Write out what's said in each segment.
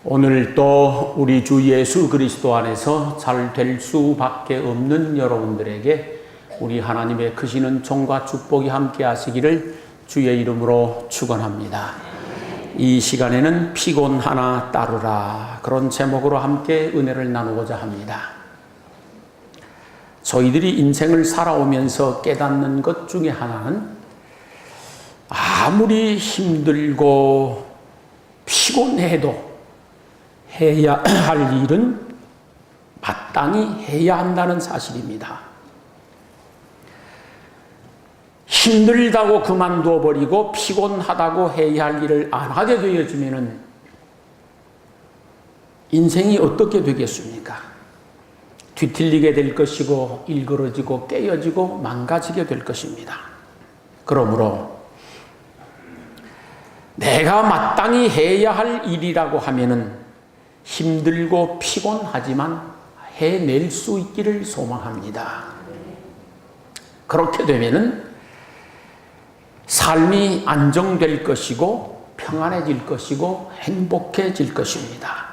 오늘 또 우리 주 예수 그리스도 안에서 잘 될 수밖에 없는 여러분들에게 우리 하나님의 크시는 총과 축복이 함께 하시기를 주의 이름으로 축원합니다. 이 시간에는 피곤 하나 따르라, 그런 제목으로 함께 은혜를 나누고자 합니다. 저희들이 인생을 살아오면서 깨닫는 것 중에 하나는 아무리 힘들고 피곤해도 해야 할 일은 마땅히 해야 한다는 사실입니다. 힘들다고 그만둬 버리고 피곤하다고 해야 할 일을 안 하게 되어지면은 인생이 어떻게 되겠습니까? 뒤틀리게 될 것이고 일그러지고 깨어지고 망가지게 될 것입니다. 그러므로 내가 마땅히 해야 할 일이라고 하면은 힘들고 피곤하지만 해낼 수 있기를 소망합니다. 그렇게 되면은 삶이 안정될 것이고 평안해질 것이고 행복해질 것입니다.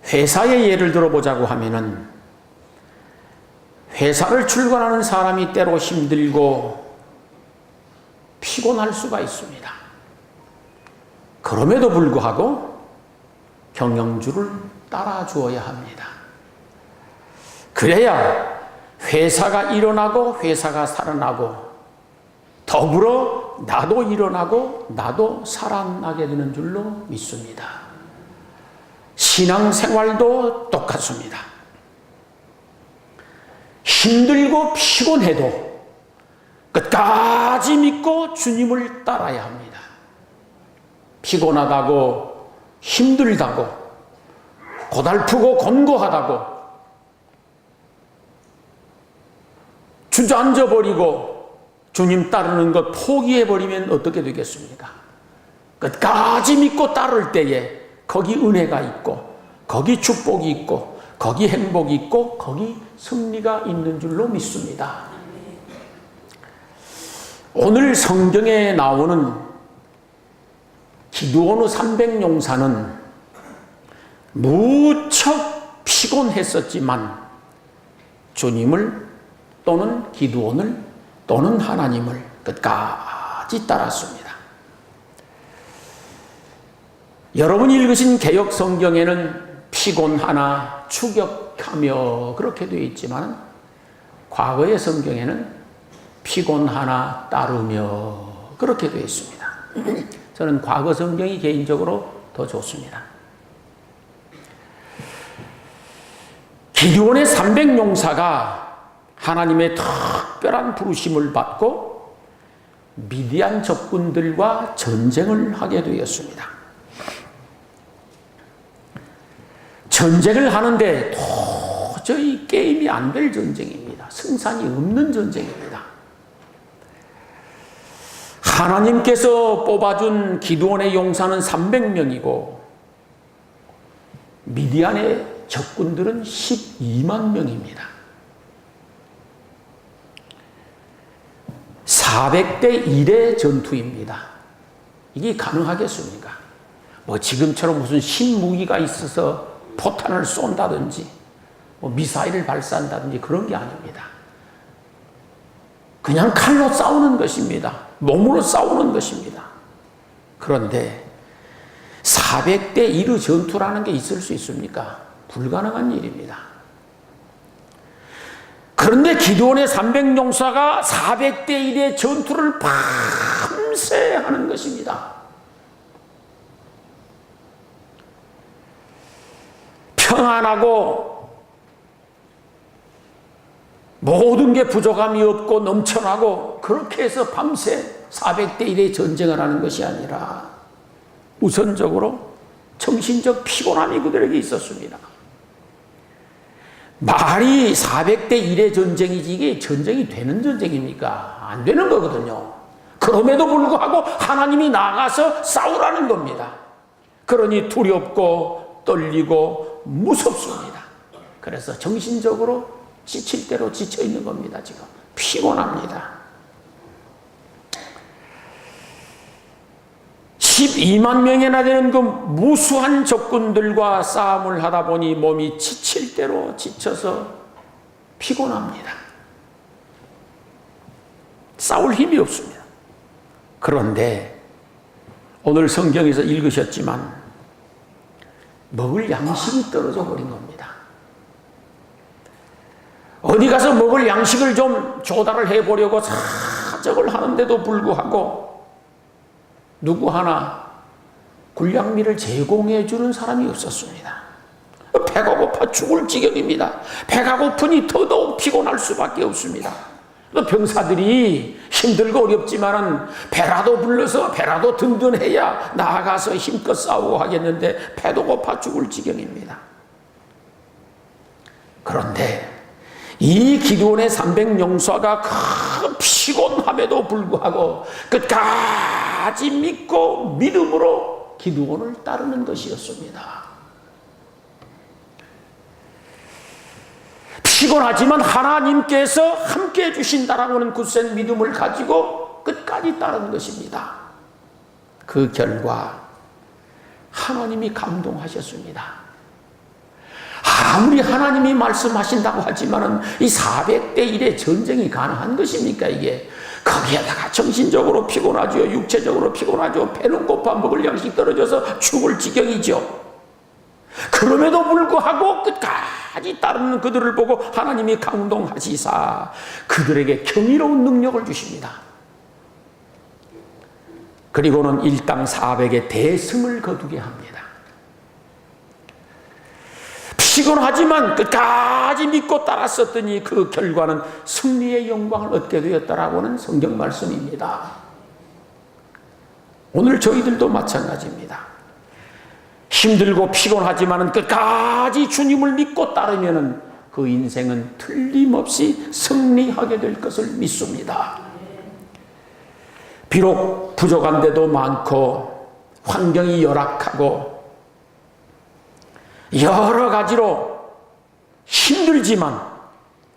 회사의 예를 들어보자고 하면은 회사를 출근하는 사람이 때로 힘들고 피곤할 수가 있습니다. 그럼에도 불구하고 경영주를 따라 주어야 합니다. 그래야 회사가 일어나고 회사가 살아나고 더불어 나도 일어나고 나도 살아나게 되는 줄로 믿습니다. 신앙생활도 똑같습니다. 힘들고 피곤해도 끝까지 믿고 주님을 따라야 합니다. 피곤하다고 힘들다고 고달프고 곤고하다고 주저앉아버리고 주님 따르는 것 포기해버리면 어떻게 되겠습니까? 끝까지 믿고 따를 때에 거기 은혜가 있고 거기 축복이 있고 거기 행복이 있고 거기 승리가 있는 줄로 믿습니다. 오늘 성경에 나오는 기드온의 300용사는 무척 피곤했었지만 주님을 또는 기드온을 또는 하나님을 끝까지 따랐습니다. 여러분이 읽으신 개역 성경에는 피곤하나 추격하며 그렇게 되어 있지만 과거의 성경에는 피곤하나 따르며 그렇게 되어 있습니다. 저는 과거 성경이 개인적으로 더 좋습니다. 기드온의 300용사가 하나님의 특별한 부르심을 받고 미디안 적군들과 전쟁을 하게 되었습니다. 전쟁을 하는데 도저히 게임이 안 될 전쟁입니다. 승산이 없는 전쟁입니다. 하나님께서 뽑아준 기드온의 용사는 300명이고 미디안의 적군들은 12만 명입니다. 400대 1의 전투입니다. 이게 가능하겠습니까? 뭐 지금처럼 무슨 신무기가 있어서 포탄을 쏜다든지 뭐 미사일을 발사한다든지 그런 게 아닙니다. 그냥 칼로 싸우는 것입니다. 몸으로 싸우는 것입니다. 그런데 400대 1의 전투라는 게 있을 수 있습니까? 불가능한 일입니다. 그런데 기드온의 300용사가 400대 1의 전투를 밤새 하는 것입니다. 평안하고 모든 게 부족함이 없고 넘쳐나고 그렇게 해서 밤새 400대 1의 전쟁을 하는 것이 아니라 우선적으로 정신적 피곤함이 그들에게 있었습니다. 말이 400대 1의 전쟁이지 이게 전쟁이 되는 전쟁입니까? 안 되는 거거든요. 그럼에도 불구하고 하나님이 나가서 싸우라는 겁니다. 그러니 두렵고 떨리고 무섭습니다. 그래서 정신적으로 지칠 대로 지쳐 있는 겁니다. 지금 피곤합니다. 12만 명이나 되는 그 무수한 적군들과 싸움을 하다 보니 몸이 지칠 대로 지쳐서 피곤합니다. 싸울 힘이 없습니다. 그런데 오늘 성경에서 읽으셨지만 먹을 양식이 떨어져 버린 겁니다. 어디 가서 먹을 양식을 좀 조달을 해보려고 사정을 하는데도 불구하고 누구 하나 군량미를 제공해 주는 사람이 없었습니다. 배가 고파 죽을 지경입니다. 배가 고프니 더더욱 피곤할 수밖에 없습니다. 또 병사들이 힘들고 어렵지만은 배라도 불러서 배라도 든든해야 나아가서 힘껏 싸우고 하겠는데 배도 고파 죽을 지경입니다. 그런데 이 기드온의 300용사가 피곤함에도 불구하고 끝까지 믿고 믿음으로 기드온을 따르는 것이었습니다. 피곤하지만 하나님께서 함께 해주신다라고 하는 굳센 믿음을 가지고 끝까지 따르는 것입니다. 그 결과 하나님이 감동하셨습니다. 아무리 하나님이 말씀하신다고 하지만은 이 400대 1의 전쟁이 가능한 것입니까 이게? 거기에다가 정신적으로 피곤하죠. 육체적으로 피곤하죠. 배는 고파 먹을 양식 떨어져서 죽을 지경이죠. 그럼에도 불구하고 끝까지 따르는 그들을 보고 하나님이 감동하시사 그들에게 경이로운 능력을 주십니다. 그리고는 일당 400의 대승을 거두게 합니다. 피곤하지만 끝까지 믿고 따랐었더니 그 결과는 승리의 영광을 얻게 되었다라고는 성경 말씀입니다. 오늘 저희들도 마찬가지입니다. 힘들고 피곤하지만 끝까지 주님을 믿고 따르면 그 인생은 틀림없이 승리하게 될 것을 믿습니다. 비록 부족한 데도 많고 환경이 열악하고 여러 가지로 힘들지만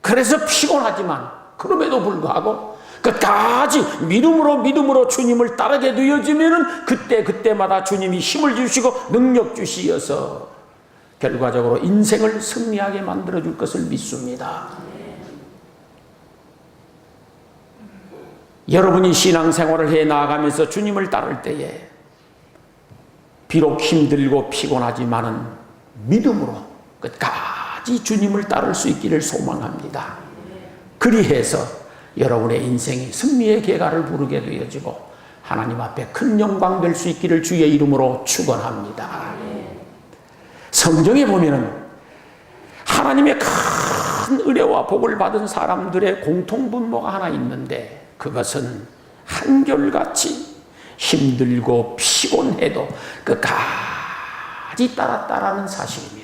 그래서 피곤하지만 그럼에도 불구하고 끝까지 믿음으로 주님을 따르게 되어지면 그때마다 주님이 힘을 주시고 능력 주시어서 결과적으로 인생을 승리하게 만들어줄 것을 믿습니다. 여러분이 신앙생활을 해 나아가면서 주님을 따를 때에 비록 힘들고 피곤하지만은 믿음으로 끝까지 주님을 따를 수 있기를 소망합니다. 그리해서 여러분의 인생이 승리의 계가를 부르게 되어지고 하나님 앞에 큰 영광 될 수 있기를 주의 이름으로 축원합니다. 성경에 보면은 하나님의 큰 은혜와 복을 받은 사람들의 공통분모가 하나 있는데 그것은 한결같이 힘들고 피곤해도 끝까지 따랐다라는 사실입니다.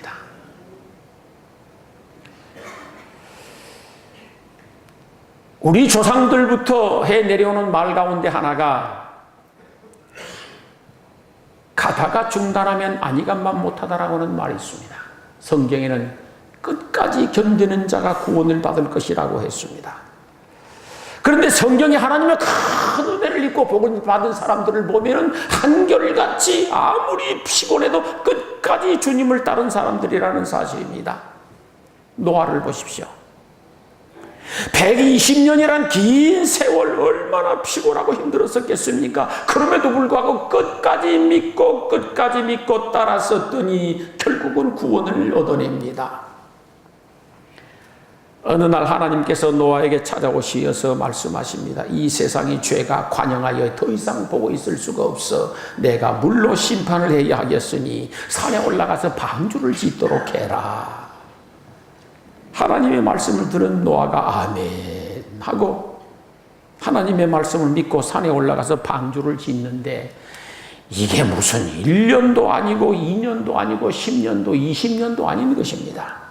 우리 조상들부터 해 내려오는 말 가운데 하나가 가다가 중단하면 아니간만 못하다라고 하는 말이 있습니다. 성경에는 끝까지 견디는 자가 구원을 받을 것이라고 했습니다. 그런데 성경에 하나님의 큰 은혜를 입고 복을 받은 사람들을 보면 한결같이 아무리 피곤해도 끝까지 주님을 따른 사람들이라는 사실입니다. 노아를 보십시오. 120년이란 긴 세월 얼마나 피곤하고 힘들었었겠습니까? 그럼에도 불구하고 끝까지 믿고 따랐었더니 결국은 구원을 얻어냅니다. 어느 날 하나님께서 노아에게 찾아오시어서 말씀하십니다. 이 세상이 죄가 관영하여 더 이상 보고 있을 수가 없어. 내가 물로 심판을 해야 하겠으니 산에 올라가서 방주를 짓도록 해라. 하나님의 말씀을 들은 노아가 아멘 하고 하나님의 말씀을 믿고 산에 올라가서 방주를 짓는데 이게 무슨 1년도 아니고 2년도 아니고 10년도 20년도 아닌 것입니다.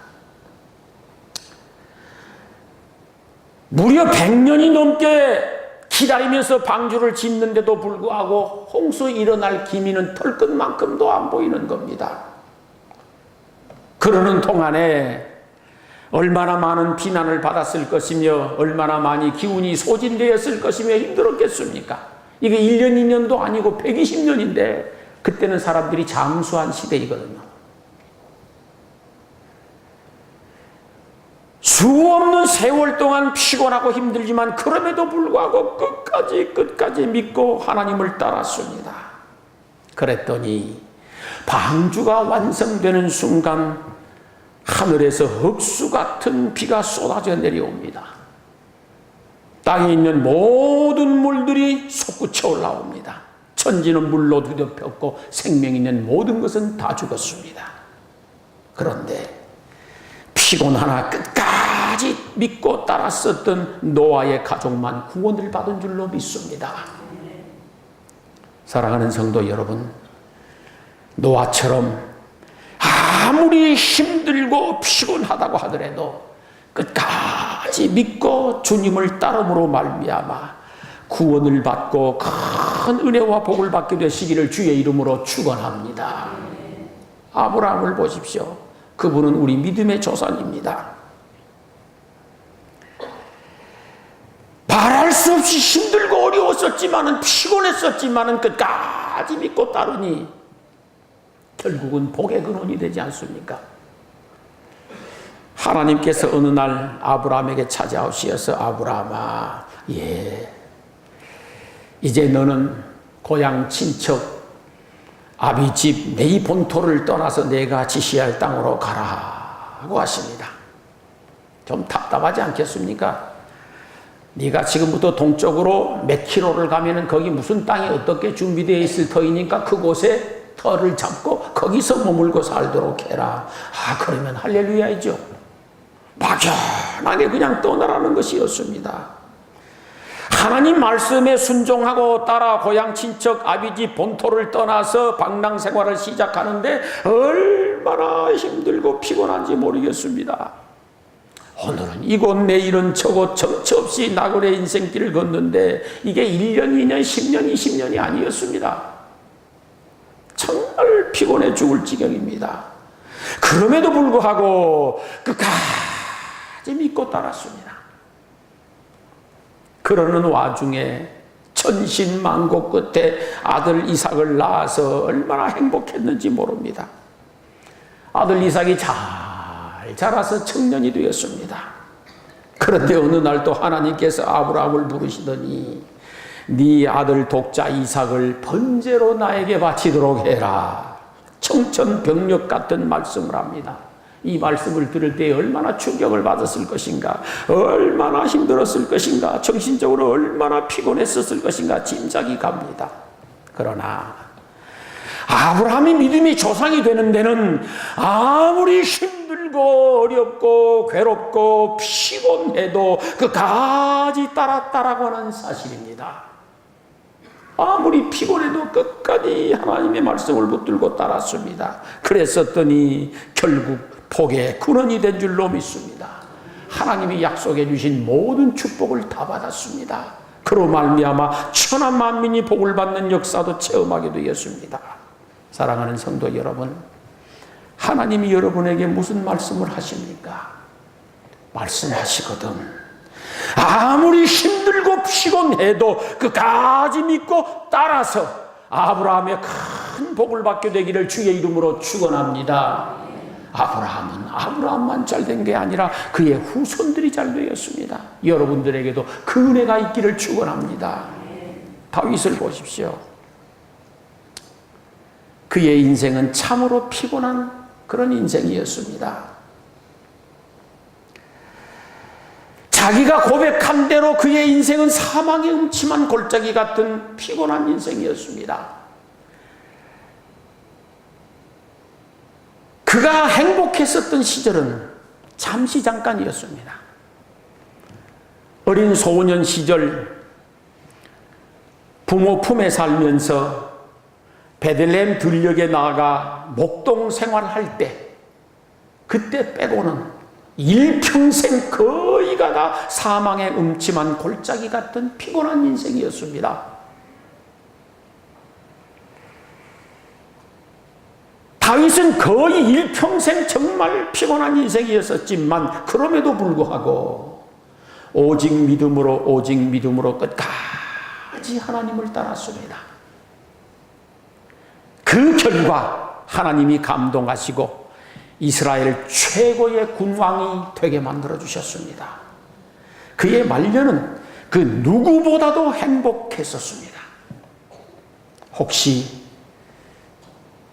무려 100년이 넘게 기다리면서 방주를 짓는데도 불구하고 홍수 일어날 기미는 털끝만큼도 안 보이는 겁니다. 그러는 동안에 얼마나 많은 비난을 받았을 것이며 얼마나 많이 기운이 소진되었을 것이며 힘들었겠습니까? 이게 1년, 2년도 아니고 120년인데 그때는 사람들이 장수한 시대이거든요. 수없는 세월 동안 피곤하고 힘들지만 그럼에도 불구하고 끝까지 믿고 하나님을 따랐습니다. 그랬더니 방주가 완성되는 순간 하늘에서 흑수 같은 비가 쏟아져 내려옵니다. 땅에 있는 모든 물들이 솟구쳐 올라옵니다. 천지는 물로 뒤덮였고 생명 있는 모든 것은 다 죽었습니다. 그런데 피곤하나 끝까지 믿고 따랐었던 노아의 가족만 구원을 받은 줄로 믿습니다. 사랑하는 성도 여러분, 노아처럼 아무리 힘들고 피곤하다고 하더라도 끝까지 믿고 주님을 따름으로 말미암아 구원을 받고 큰 은혜와 복을 받게 되시기를 주의 이름으로 축원합니다. 아브라함을 보십시오. 그분은 우리 믿음의 조상입니다. 말할 수 없이 힘들고 어려웠었지만은 피곤했었지만은 끝까지 믿고 따르니 결국은 복의 근원이 되지 않습니까? 하나님께서 어느 날 아브라함에게 찾아오셔서 아브라함아, 이제 너는 고향 친척 아비 집 내 본토를 떠나서 내가 지시할 땅으로 가라고 하십니다. 좀 답답하지 않겠습니까? 네가 지금부터 동쪽으로 몇 킬로를 가면은 거기 무슨 땅이 어떻게 준비되어 있을 터이니까 그곳에 터를 잡고 거기서 머물고 살도록 해라. 그러면 할렐루야이죠. 막연하게 그냥 떠나라는 것이었습니다. 하나님 말씀에 순종하고 따라 고향 친척 아비집 본토를 떠나서 방랑 생활을 시작하는데 얼마나 힘들고 피곤한지 모르겠습니다. 오늘은 이곳 내일은 저곳 정처 없이 나그네 인생길을 걷는데 이게 1년, 2년, 10년, 20년이 아니었습니다. 정말 피곤해 죽을 지경입니다. 그럼에도 불구하고 끝까지 믿고 따랐습니다. 그러는 와중에 천신만고 끝에 아들 이삭을 낳아서 얼마나 행복했는지 모릅니다. 아들 이삭이 잘 자라서 청년이 되었습니다. 그런데 어느 날 또 하나님께서 아브라함을 부르시더니 네 아들 독자 이삭을 번제로 나에게 바치도록 해라. 청천벽력 같은 말씀을 합니다. 이 말씀을 들을 때 얼마나 충격을 받았을 것인가, 얼마나 힘들었을 것인가, 정신적으로 얼마나 피곤했었을 것인가 짐작이 갑니다. 그러나 아브라함이 믿음의 조상이 되는 데는 아무리 힘들고 어렵고 괴롭고 피곤해도 끝까지 따랐다라고 하는 사실입니다. 아무리 피곤해도 끝까지 하나님의 말씀을 붙들고 따랐습니다. 그랬었더니 결국 복의 근원이 된 줄로 믿습니다. 하나님이 약속해 주신 모든 축복을 다 받았습니다. 그로 말미암아 천한 만민이 복을 받는 역사도 체험하게 되었습니다. 사랑하는 성도 여러분, 하나님이 여러분에게 무슨 말씀을 하십니까? 말씀하시거든 아무리 힘들고 피곤해도 끝까지 믿고 따라서 아브라함의 큰 복을 받게 되기를 주의 이름으로 축원합니다. 아브라함은 아브라함만 잘된 게 아니라 그의 후손들이 잘 되었습니다. 여러분들에게도 그 은혜가 있기를 축원합니다. 다윗을 보십시오. 그의 인생은 참으로 피곤한 그런 인생이었습니다. 자기가 고백한 대로 그의 인생은 사망의 음침한 골짜기 같은 피곤한 인생이었습니다. 그가 행복했었던 시절은 잠시 잠깐이었습니다. 어린 소년 시절 부모 품에 살면서 베들레헴 들녘에 나가 목동 생활할 때 그때 빼고는 일평생 거의가 다 사망의 음침한 골짜기 같은 피곤한 인생이었습니다. 다윗은 거의 일평생 정말 피곤한 인생이었었지만 그럼에도 불구하고 오직 믿음으로 끝까지 끝까지 하나님을 따랐습니다. 그 결과 하나님이 감동하시고 이스라엘 최고의 군왕이 되게 만들어 주셨습니다. 그의 말년은 그 누구보다도 행복했었습니다. 혹시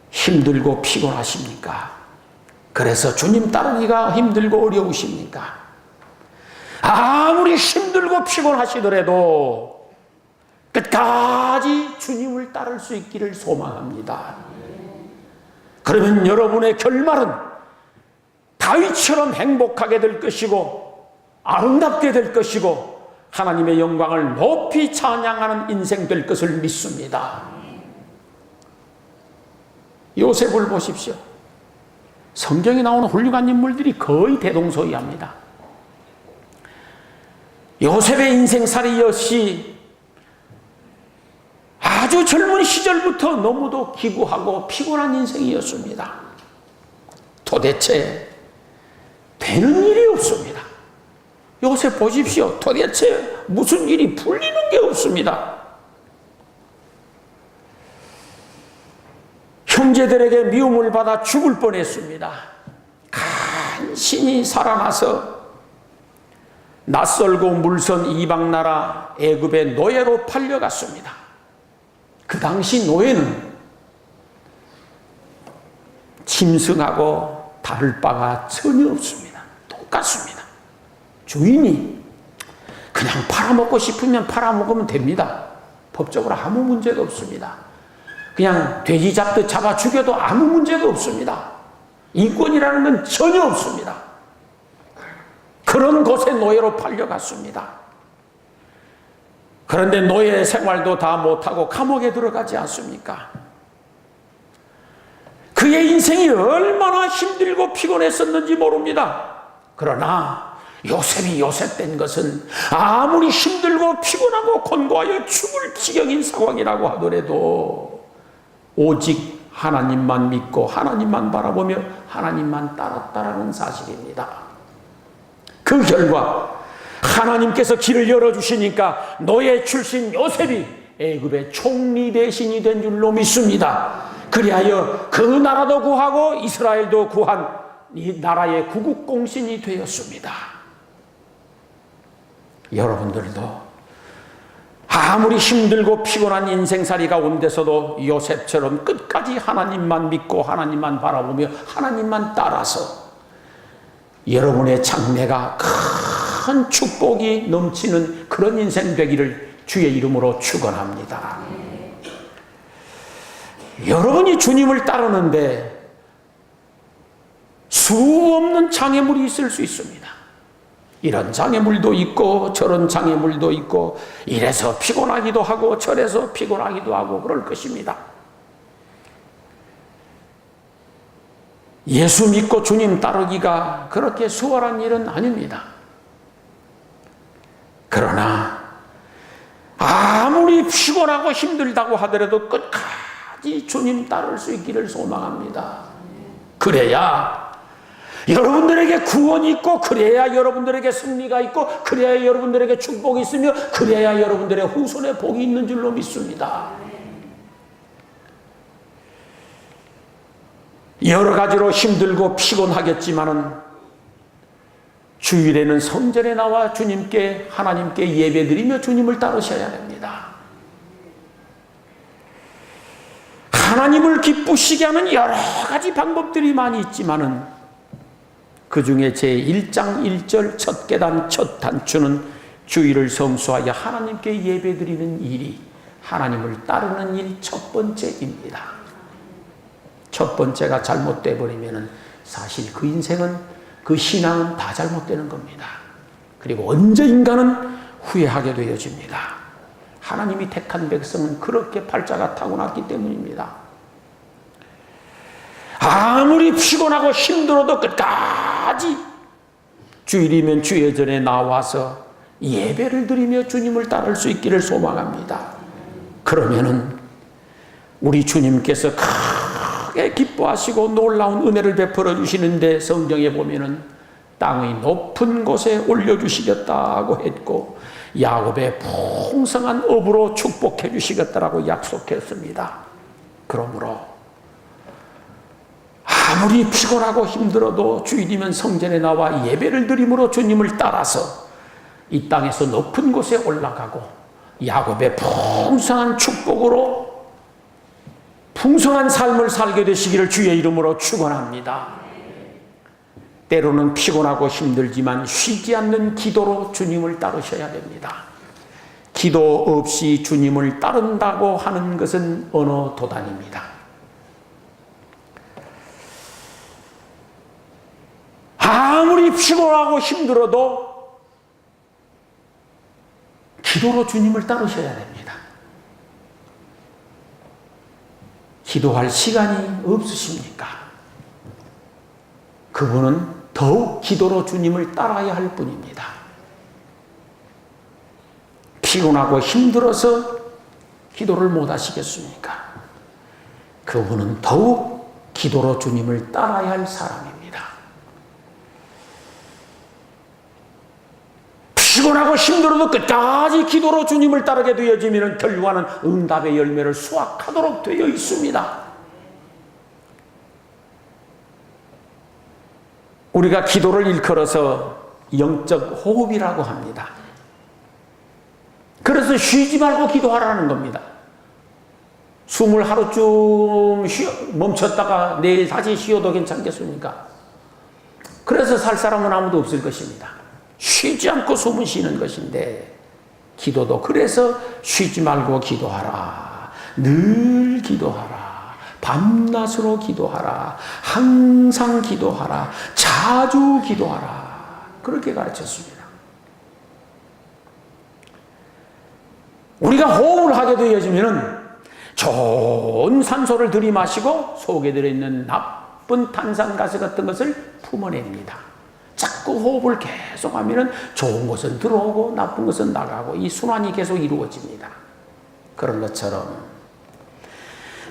힘들고 피곤하십니까? 그래서 주님 따르기가 힘들고 어려우십니까? 아무리 힘들고 피곤하시더라도 끝까지 주님을 따를 수 있기를 소망합니다. 그러면 여러분의 결말은 다윗처럼 행복하게 될 것이고 아름답게 될 것이고 하나님의 영광을 높이 찬양하는 인생 될 것을 믿습니다. 요셉을 보십시오. 성경에 나오는 훌륭한 인물들이 거의 대동소이합니다. 요셉의 인생살이 역시 아주 젊은 시절부터 너무도 기구하고 피곤한 인생이었습니다. 도대체 되는 일이 없습니다. 요셉 보십시오. 도대체 무슨 일이 풀리는 게 없습니다. 형제들에게 미움을 받아 죽을 뻔했습니다. 간신히 살아나서 낯설고 물선 이방나라 애굽의 노예로 팔려갔습니다. 그 당시 노예는 짐승하고 다를 바가 전혀 없습니다. 똑같습니다. 주인이 그냥 팔아먹고 싶으면 팔아먹으면 됩니다. 법적으로 아무 문제가 없습니다. 그냥 돼지 잡듯 잡아 죽여도 아무 문제가 없습니다. 인권이라는 건 전혀 없습니다. 그런 곳에 노예로 팔려갔습니다. 그런데 노예 생활도 다 못하고 감옥에 들어가지 않습니까? 그의 인생이 얼마나 힘들고 피곤했었는지 모릅니다. 그러나 요셉이 요셉된 것은 아무리 힘들고 피곤하고 곤고하여 죽을 지경인 상황이라고 하더라도 오직 하나님만 믿고 하나님만 바라보며 하나님만 따랐다라는 사실입니다. 그 결과 하나님께서 길을 열어주시니까 노예 출신 요셉이 애굽의 총리 대신이 된 줄로 믿습니다. 그리하여 그 나라도 구하고 이스라엘도 구한 이 나라의 구국공신이 되었습니다. 여러분들도 아무리 힘들고 피곤한 인생살이 가운데서도 요셉처럼 끝까지 하나님만 믿고 하나님만 바라보며 하나님만 따라서 여러분의 장래가 큰 축복이 넘치는 그런 인생 되기를 주의 이름으로 축원합니다. 여러분이 주님을 따르는데 수없는 장애물이 있을 수 있습니다. 이런 장애물도 있고 저런 장애물도 있고 이래서 피곤하기도 하고 저래서 피곤하기도 하고 그럴 것입니다. 예수 믿고 주님 따르기가 그렇게 수월한 일은 아닙니다. 그러나 아무리 피곤하고 힘들다고 하더라도 끝까지 주님 따를 수 있기를 소망합니다. 그래야 여러분들에게 구원이 있고 그래야 여러분들에게 승리가 있고 그래야 여러분들에게 축복이 있으며 그래야 여러분들의 후손에 복이 있는 줄로 믿습니다. 여러 가지로 힘들고 피곤하겠지만은 주일에는 성전에 나와 주님께 하나님께 예배드리며 주님을 따르셔야 됩니다. 하나님을 기쁘시게 하는 여러 가지 방법들이 많이 있지만은 그 중에 제1장 1절 첫 계단 첫 단추는 주일을 성수하여 하나님께 예배드리는 일이 하나님을 따르는 일 첫 번째입니다. 첫 번째가 잘못돼 버리면은 사실 그 인생은 그 신앙은 다 잘못되는 겁니다. 그리고 언제 인간은 후회하게 되어집니다. 하나님이 택한 백성은 그렇게 팔자가 타고났기 때문입니다. 아무리 피곤하고 힘들어도 끝까지 주일이면 주의 전에 나와서 예배를 드리며 주님을 따를 수 있기를 소망합니다. 그러면은 우리 주님께서 크게 기뻐하시고 놀라운 은혜를 베풀어 주시는데 성경에 보면은 땅의 높은 곳에 올려주시겠다고 했고 야곱의 풍성한 업으로 축복해 주시겠다라고 약속했습니다. 그러므로 아무리 피곤하고 힘들어도 주일이면 성전에 나와 예배를 드림으로 주님을 따라서 이 땅에서 높은 곳에 올라가고 야곱의 풍성한 축복으로 풍성한 삶을 살게 되시기를 주의 이름으로 축원합니다. 때로는 피곤하고 힘들지만 쉬지 않는 기도로 주님을 따르셔야 됩니다. 기도 없이 주님을 따른다고 하는 것은 어느 도단입니다. 아무리 피곤하고 힘들어도 기도로 주님을 따르셔야 됩니다. 기도할 시간이 없으십니까? 그분은 더욱 기도로 주님을 따라야 할 뿐입니다. 피곤하고 힘들어서 기도를 못 하시겠습니까? 그분은 더욱 기도로 주님을 따라야 할 사람입니다. 피곤하고 힘들어도 끝까지 기도로 주님을 따르게 되어지면 결과는 응답의 열매를 수확하도록 되어 있습니다. 우리가 기도를 일컬어서 영적 호흡이라고 합니다. 그래서 쉬지 말고 기도하라는 겁니다. 숨을 하루쯤 멈췄다가 내일 다시 쉬어도 괜찮겠습니까? 그래서 살 사람은 아무도 없을 것입니다. 쉬지 않고 숨을 쉬는 것인데 기도도 그래서 쉬지 말고 기도하라. 늘 기도하라. 밤낮으로 기도하라. 항상 기도하라. 자주 기도하라. 그렇게 가르쳤습니다. 우리가 호흡을 하게 되어지면 좋은 산소를 들이마시고 속에 들어있는 나쁜 탄산가스 같은 것을 품어냅니다. 자꾸 호흡을 계속하면 좋은 것은 들어오고 나쁜 것은 나가고 이 순환이 계속 이루어집니다. 그런 것처럼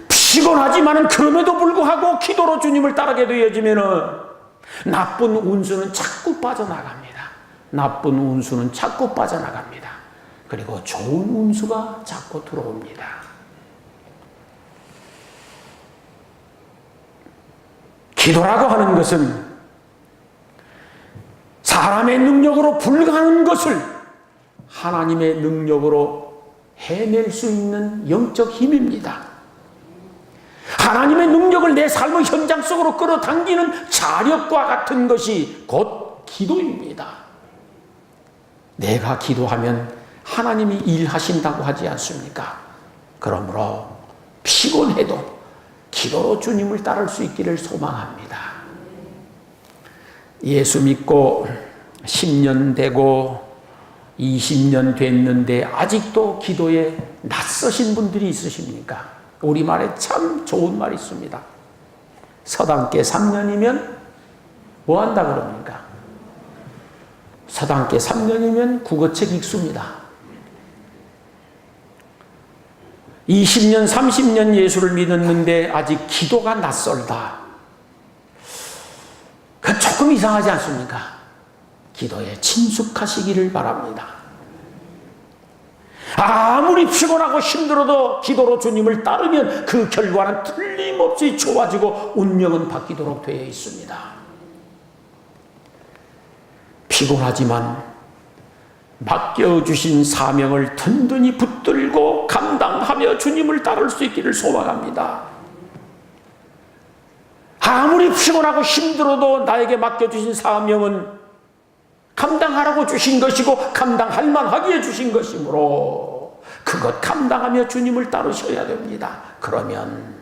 피곤하지만 그럼에도 불구하고 기도로 주님을 따르게 되어지면 나쁜 운수는 자꾸 빠져나갑니다. 나쁜 운수는 자꾸 빠져나갑니다. 그리고 좋은 운수가 자꾸 들어옵니다. 기도라고 하는 것은 사람의 능력으로 불가능한 것을 하나님의 능력으로 해낼 수 있는 영적 힘입니다. 하나님의 능력을 내 삶의 현장 속으로 끌어당기는 자력과 같은 것이 곧 기도입니다. 내가 기도하면 하나님이 일하신다고 하지 않습니까? 그러므로 피곤해도 기도로 주님을 따를 수 있기를 소망합니다. 예수 믿고 10년 되고 20년 됐는데 아직도 기도에 낯서신 분들이 있으십니까? 우리말에 참 좋은 말이 있습니다. 서당께 3년이면 뭐 한다 그럽니까? 서당께 3년이면 국어책 읽습니다. 20년, 30년 예수를 믿었는데 아직 기도가 낯설다. 그 조금 이상하지 않습니까? 기도에 친숙하시기를 바랍니다. 아무리 피곤하고 힘들어도 기도로 주님을 따르면 그 결과는 틀림없이 좋아지고 운명은 바뀌도록 되어 있습니다. 피곤하지만 맡겨주신 사명을 든든히 붙들고 감당하며 주님을 따를 수 있기를 소망합니다. 아무리 피곤하고 힘들어도 나에게 맡겨주신 사명은 감당하라고 주신 것이고 감당할 만하기에 주신 것이므로 그것 감당하며 주님을 따르셔야 됩니다. 그러면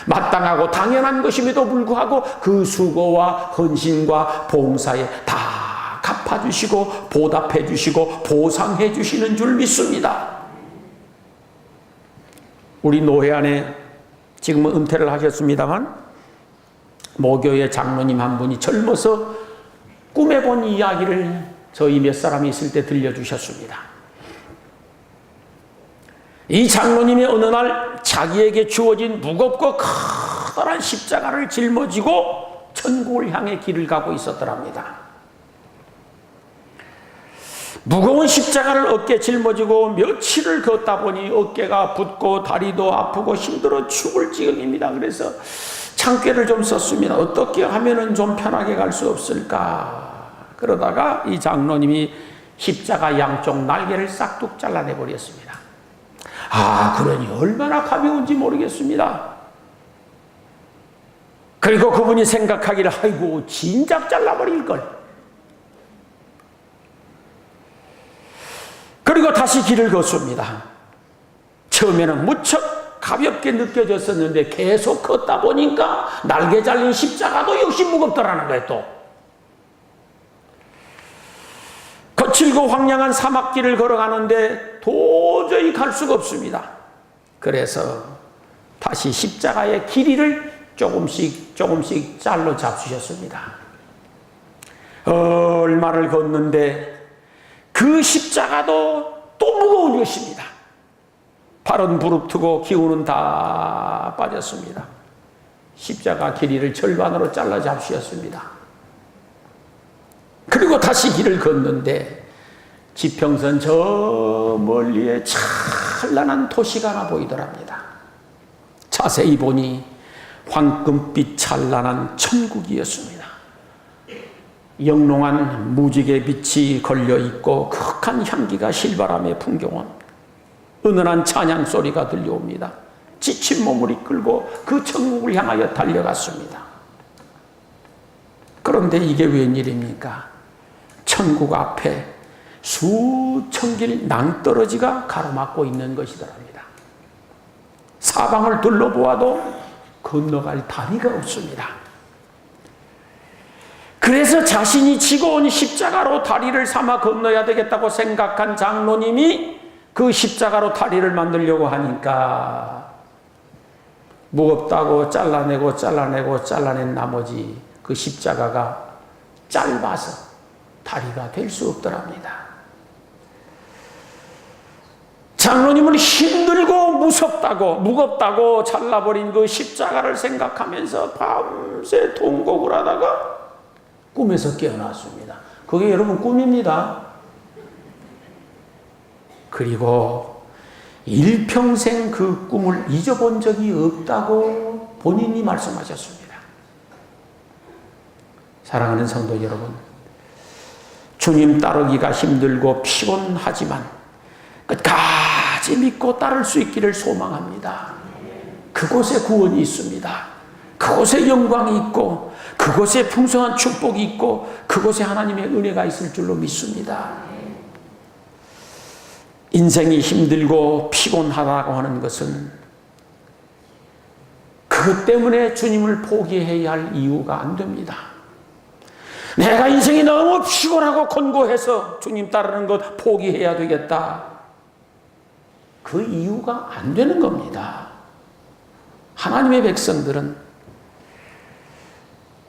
마땅하고 당연한 것임에도 불구하고 그 수고와 헌신과 봉사에 다 갚아주시고 보답해 주시고 보상해 주시는 줄 믿습니다. 우리 노회 안에 지금은 은퇴를 하셨습니다만 모교회 장로님 한 분이 젊어서 꿈에 본 이야기를 저희 몇 사람이 있을 때 들려주셨습니다. 이 장로님이 어느 날 자기에게 주어진 무겁고 커다란 십자가를 짊어지고 천국을 향해 길을 가고 있었더랍니다. 무거운 십자가를 어깨에 짊어지고 며칠을 걷다 보니 어깨가 붓고 다리도 아프고 힘들어 죽을 지경입니다. 그래서 창꾀를 좀 썼습니다. 어떻게 하면은 좀 편하게 갈 수 없을까? 그러다가 이 장로님이 십자가 양쪽 날개를 싹둑 잘라내 버렸습니다. 그러니 얼마나 가벼운지 모르겠습니다. 그리고 그분이 생각하기를 아이고 진작 잘라버릴걸. 그리고 다시 길을 걷습니다. 처음에는 무척 가볍게 느껴졌었는데 계속 걷다 보니까 날개 잘린 십자가도 역시 무겁더라는 거예요. 또 거칠고 황량한 사막길을 걸어가는데 도저히 갈 수가 없습니다. 그래서 다시 십자가의 길이를 조금씩 잘로 잡수셨습니다. 얼마를 걷는데 그 십자가도 또 무거운 것입니다. 발은 부릅뜨고 기운은 다 빠졌습니다. 십자가 길이를 절반으로 잘라 잡수셨습니다. 그리고 다시 길을 걷는데 지평선 저 멀리에 찬란한 도시가 하나 보이더랍니다. 자세히 보니 황금빛 찬란한 천국이었습니다. 영롱한 무지개 빛이 걸려있고 극한 향기가 실바람에 풍겨온 은은한 찬양 소리가 들려옵니다. 지친 몸을 이끌고 그 천국을 향하여 달려갔습니다. 그런데 이게 웬일입니까? 천국 앞에 수천 길 낭떠러지가 가로막고 있는 것이더랍니다. 사방을 둘러보아도 건너갈 다리가 없습니다. 그래서 자신이 지고 온 십자가로 다리를 삼아 건너야 되겠다고 생각한 장로님이 그 십자가로 다리를 만들려고 하니까 무겁다고 잘라낸 나머지 그 십자가가 짧아서 다리가 될 수 없더랍니다. 장로님은 힘들고 무겁다고 잘라버린 그 십자가를 생각하면서 밤새 통곡을 하다가 꿈에서 깨어났습니다. 그게 여러분 꿈입니다. 그리고 일평생 그 꿈을 잊어본 적이 없다고 본인이 말씀하셨습니다. 사랑하는 성도 여러분, 주님 따르기가 힘들고 피곤하지만 끝까지 믿고 따를 수 있기를 소망합니다. 그곳에 구원이 있습니다. 그곳에 영광이 있고 그곳에 풍성한 축복이 있고 그곳에 하나님의 은혜가 있을 줄로 믿습니다. 인생이 힘들고 피곤하다고 하는 것은 그것 때문에 주님을 포기해야 할 이유가 안 됩니다. 내가 인생이 너무 피곤하고 권고해서 주님 따르는 것 포기해야 되겠다. 그 이유가 안 되는 겁니다. 하나님의 백성들은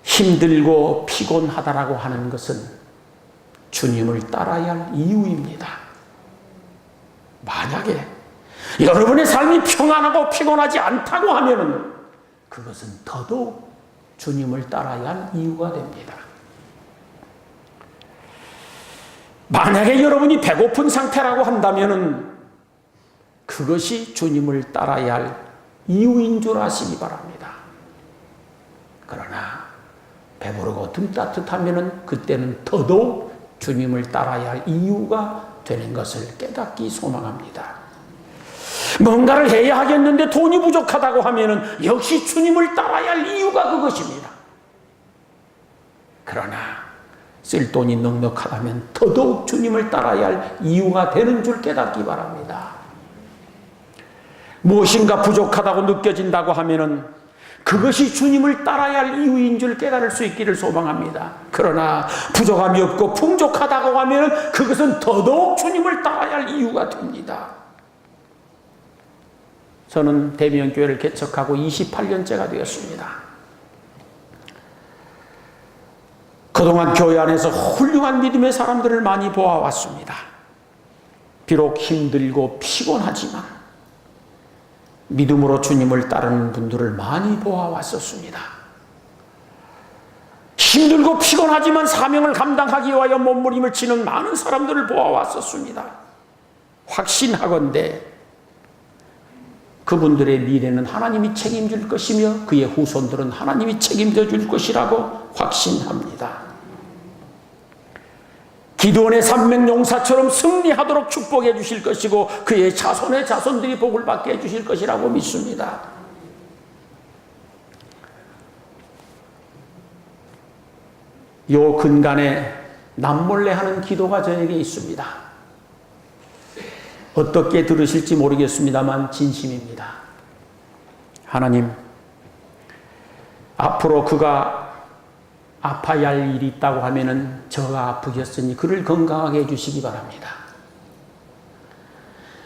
힘들고 피곤하다라고 하는 것은 주님을 따라야 할 이유입니다. 만약에 여러분의 삶이 평안하고 피곤하지 않다고 하면 그것은 더더욱 주님을 따라야 할 이유가 됩니다. 만약에 여러분이 배고픈 상태라고 한다면 그것이 주님을 따라야 할 이유인 줄 아시기 바랍니다. 그러나 배부르고 등 따뜻하면 그때는 더더욱 주님을 따라야 할 이유가 되는 것을 깨닫기 소망합니다. 뭔가를 해야 하겠는데 돈이 부족하다고 하면 역시 주님을 따라야 할 이유가 그것입니다. 그러나 쓸 돈이 넉넉하다면 더더욱 주님을 따라야 할 이유가 되는 줄 깨닫기 바랍니다. 무엇인가 부족하다고 느껴진다고 하면 그것이 주님을 따라야 할 이유인 줄 깨달을 수 있기를 소망합니다. 그러나 부족함이 없고 풍족하다고 하면 그것은 더더욱 주님을 따라야 할 이유가 됩니다. 저는 대면교회를 개척하고 28년째가 되었습니다. 그동안 교회 안에서 훌륭한 믿음의 사람들을 많이 보아왔습니다. 비록 힘들고 피곤하지만 믿음으로 주님을 따르는 분들을 많이 보아왔었습니다. 힘들고 피곤하지만 사명을 감당하기 위하여 몸부림을 치는 많은 사람들을 보아왔었습니다. 확신하건대 그분들의 미래는 하나님이 책임질 것이며 그의 후손들은 하나님이 책임져 줄 것이라고 확신합니다. 기드온의 300용사처럼 승리하도록 축복해 주실 것이고 그의 자손의 자손들이 복을 받게 해 주실 것이라고 믿습니다. 요 근간에 남몰래 하는 기도가 저에게 있습니다. 어떻게 들으실지 모르겠습니다만 진심입니다. 하나님, 앞으로 그가 아파야 할 일이 있다고 하면은 저가 아프겠으니 그를 건강하게 해주시기 바랍니다.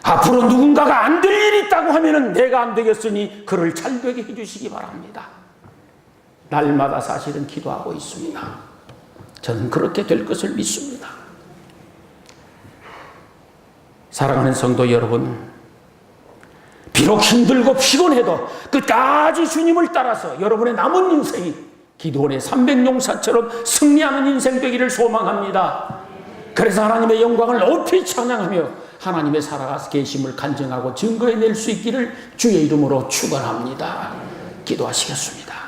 앞으로 누군가가 안 될 일이 있다고 하면은 내가 안 되겠으니 그를 잘 되게 해주시기 바랍니다. 날마다 사실은 기도하고 있습니다. 저는 그렇게 될 것을 믿습니다. 사랑하는 성도 여러분, 비록 힘들고 피곤해도 끝까지 주님을 따라서 여러분의 남은 인생이 기드온의 300용사처럼 승리하는 인생 되기를 소망합니다. 그래서 하나님의 영광을 높이 찬양하며 하나님의 살아계심을 간증하고 증거해낼 수 있기를 주의 이름으로 축원합니다. 기도하시겠습니다.